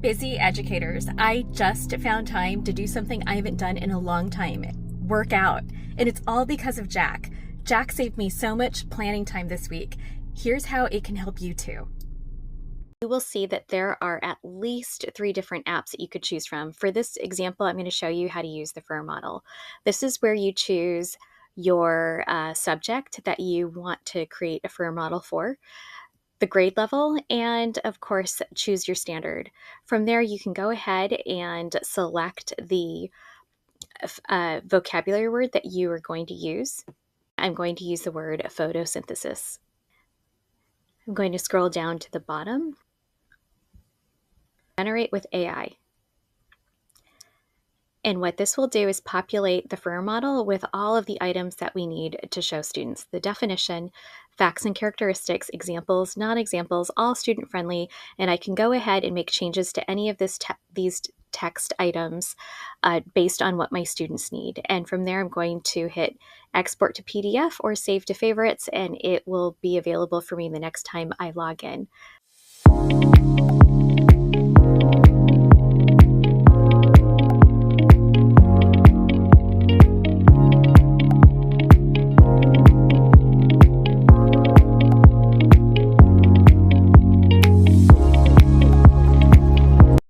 Busy educators, I just found time to do something I haven't done in a long time, work out. And it's all because of JAC. JAC saved me so much planning time this week. Here's how it can help you too. You will see that there are at least 3 different apps that you could choose from. For this example, I'm going to show you how to use the Frayer model. This is where you choose your subject that you want to create a Frayer model for, the grade level, and of course, choose your standard. From there, you can go ahead and select the vocabulary word that you are going to use. I'm going to use the word photosynthesis. I'm going to scroll down to the bottom. Generate with AI. And what this will do is populate the Frayer model with all of the items that we need to show students. The definition, facts and characteristics, examples, non-examples, all student-friendly, and I can go ahead and make changes to any of these text items based on what my students need. And from there, I'm going to hit export to PDF or save to favorites, and it will be available for me the next time I log in.